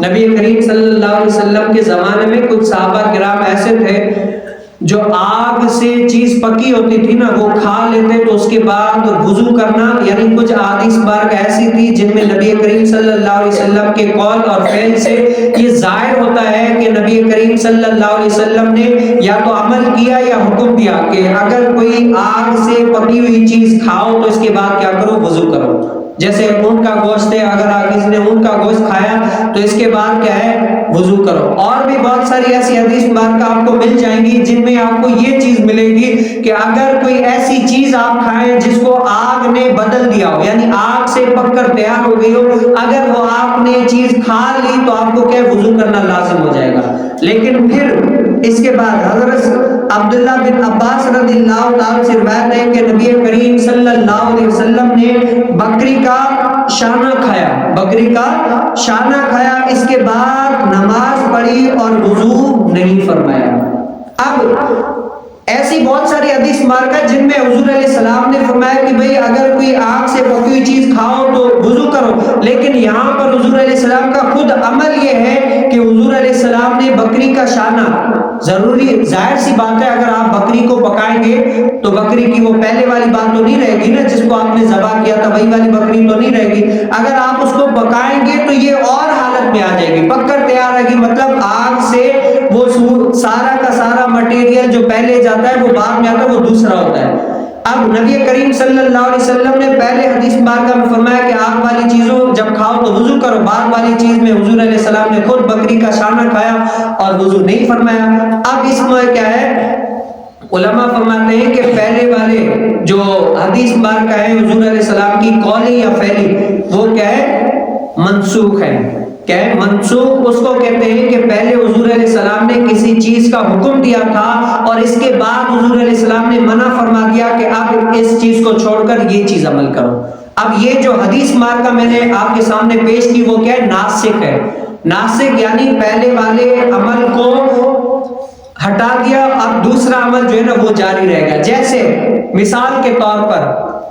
نبی کریم صلی اللہ علیہ وسلم کے زمانے میں کچھ صحابہ کرام ایسے تھے جو آگ سے چیز پکی ہوتی تھی نا وہ کھا لیتے تو اس کے بعد وضو کرنا، یعنی کچھ احادیث مبارکہ ایسی تھی جن میں نبی کریم صلی اللہ علیہ وسلم کے قول اور فعل سے یہ ظاہر ہوتا ہے کہ نبی کریم صلی اللہ علیہ وسلم نے یا تو عمل کیا یا حکم دیا کہ اگر کوئی آگ سے پکی ہوئی چیز کھاؤ تو اس کے بعد کیا کرو، وضو کرو۔ جیسے اونٹ کا گوشت ہے، اگر کسی نے اونٹ کا گوشت کھایا تو اس کے بعد کیا ہے، وضو کرو۔ اور بھی بہت ساری ایسی حدیث مبارکہ آپ کو مل جائیں گی جن میں آپ کو یہ چیز ملے گی کہ اگر کوئی ایسی چیز آپ کھائیں جس کو آگ نے بدل دیا ہو، یعنی آگ سے پک کر تیار ہو گئی ہو، اگر وہ آپ نے چیز کھا لی تو آپ کو کیا وضو کرنا لازم ہو جائے گا۔ لیکن پھر اس کے بعد حضرت عبداللہ بن عباس رضی اللہ تعالیٰ سے روایت ہے کہ نبی کریم صلی اللہ علیہ وسلم نے بکری کا شانہ کھایا، بکری کا شانہ کھایا، اس کے بعد نماز پڑھی اور وضو نہیں فرمایا۔ اب ایسی بہت ساری حدیث مبارکہ جن میں حضور علیہ السلام نے فرمایا کہ بھئی اگر کوئی آگ سے پکی ہوئی چیز کھاؤ تو وضو کرو، لیکن یہاں پر حضور علیہ السلام کا خود عمل یہ ہے کہ حضور علیہ السلام نے بکری کا شانہ، ضروری ظاہر سی بات ہے اگر آپ بکری کو پکائیں گے تو بکری کی وہ پہلے والی بات تو نہیں رہے گی نا، جس کو آپ نے ذبح کیا تھا وہی والی بکری تو نہیں رہے گی۔ اگر آپ اس کو پکائیں گے تو یہ اور حالت میں آ جائے گی، پک کر تیار رہے گی، مطلب آگ سے وہ سارا کا سارا مٹیریل جو پہلے جاتا ہے وہ بعد میں آتا ہے، وہ دوسرا ہوتا ہے۔ اب نبی کریم صلی اللہ علیہ وسلم نے پہلے حدیث مبارکہ میں فرمایا کہ آگ والی چیزوں جب کھاؤ تو وضو کرو، بعد والی چیز میں حضور علیہ السلام نے خود بکری کا شانہ کھایا اور وضو نہیں فرمایا۔ اب اس میں کیا ہے، علماء فرماتے ہیں کہ پہلے والے جو حدیث مبارکہ ہے حضور علیہ السلام کی قولی یا فعلی، وہ کیا ہے، منسوخ ہے۔ کیا ہے، منسوخ اس کو کہتے ہیں کہ پہلے حضور علیہ السلام نے کسی چیز کا حکم دیا تھا اور اس کے بعد حضور علیہ السلام نے منع فرما دیا کہ اب اس چیز کو چھوڑ کر یہ چیز عمل کرو۔ اب یہ جو حدیث مبارکہ میں نے آپ کے سامنے پیش کی وہ کیا ہے، ناسخ ہے۔ ناسخ یعنی پہلے والے عمل کو ہٹا دیا، اب دوسرا عمل جو ہے نا وہ جاری رہے گا۔ جیسے مثال کے طور پر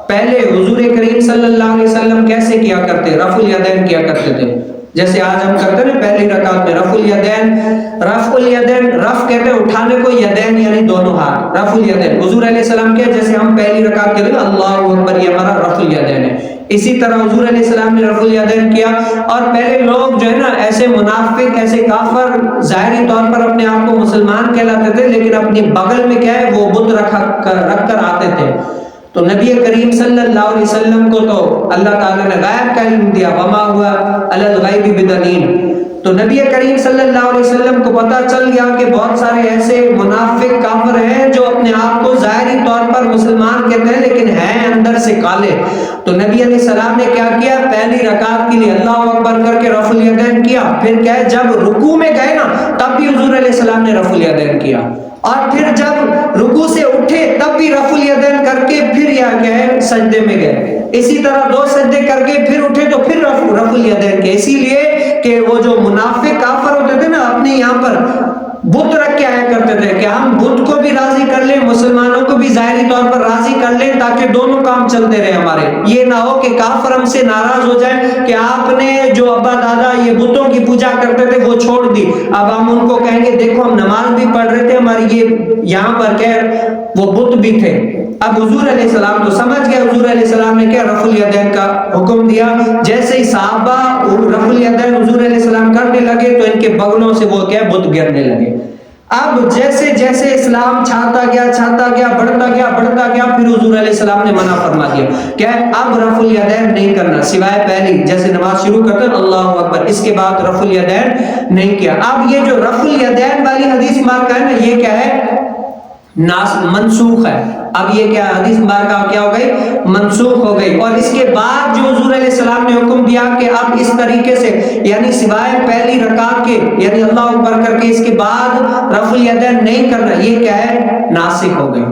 پہلے حضور کریم صلی اللہ علیہ وسلم کیسے کیا کرتے، رفع الیدین کیا کرتے تھے، جیسے آج ہم کرتے ہیں پہلی رکعت میں رفع الیدین، رفع الیدین، رفع کہتے ہیں اٹھانے کو، یدین یعنی دونوں ہاتھ، رفع الیدین حضور علیہ السلام کیا، جیسے ہم پہلی رکعت کے لیے اللہ اکبر یہ ہمارا رفع الیدین ہے، اسی طرح حضور علیہ السلام نے رفع الیدین کیا۔ اور پہلے لوگ جو ہے نا ایسے منافق، ایسے کافر ظاہری طور پر اپنے آپ کو مسلمان کہلاتے تھے لیکن اپنی بغل میں کیا ہے وہ بت رکھ کر آتے تھے۔ تو نبی کریم صلی اللہ علیہ وسلم کو تو اللہ تعالیٰ نے غیب کا علم دیا، وما ہوا علی الغیب بدنین، تو نبی کریم صلی اللہ علیہ وسلم کو پتہ چل گیا کہ بہت سارے ایسے منافق کافر ہیں جو اپنے آپ کو ظاہری طور پر مسلمان کہتے ہیں لیکن ہیں اندر سے کالے۔ تو نبی علیہ السلام نے کیا کیا، پہلی رکعت کے لیے اللہ اکبر کر کے رفع الیدین کیا، پھر کیا ہے جب رکوع میں گئے نا تب بھی حضور علیہ السلام نے رفع الیدین کیا، اور پھر جب رکوع سے اٹھے تب بھی رفع الیدین کر کے پھر یا کیا ہے سجدے میں گئے، اسی طرح دو سجدے کر کے پھر اٹھے تو پھر رفع الیدین کے، اسی لیے کہ وہ جو منافق کافر ہوتے تھے نا اپنے یہاں پر بت رکھ کے آیا کرتے تھے کہ ہم بت کو بھی راضی کر لیں، مسلمانوں کو بھی ظاہری طور پر راضی کر لیں تاکہ دونوں کام چلتے رہے ہمارے، یہ نہ ہو کہ کافر ہم سے ناراض ہو جائے کہ آپ نے جو ابا دادا یہ بتوں کی پوجا کرتے تھے وہ چھوڑ دی، اب ہم ان کو کہیں گے دیکھو ہم نماز بھی پڑھ رہے تھے، ہماری یہ یہاں پر کیا وہ بت بھی تھے۔ اب حضور علیہ السلام تو سمجھ گئے، حضور علیہ السلام نے کیا رفع الیدین کا حکم دیا، جیسے ہی صحابہ رفع الیدین حضور علیہ السلام کرنے لگے تو ان کے بغلوں سے وہ کیا بت گرنے لگے۔ اب جیسے جیسے اسلام چھاتا گیا بڑھتا گیا پھر حضور علیہ السلام نے منع فرما دیا کہ اب رفع الیدین نہیں کرنا سوائے پہلی، جیسے نماز شروع کرتے ہیں اللہ اکبر، اس کے بعد رفع الیدین نہیں کیا۔ اب یہ جو رفع الیدین والی حدیث مبارکہ ہے نا یہ کیا ہے، منسوخ ہے۔ اب یہ کیا حدیث مبارکہ کیا ہو گئی، منسوخ ہو گئی، اور اس کے بعد جو حضور علیہ السلام نے حکم دیا کہ اب اس طریقے سے یعنی سوائے پہلی رکعت کے یعنی اللہ اکبر کر کے اس کے بعد رفع الیدین نہیں کرنا، یہ کیا ہے، ناسخ ہو گئی۔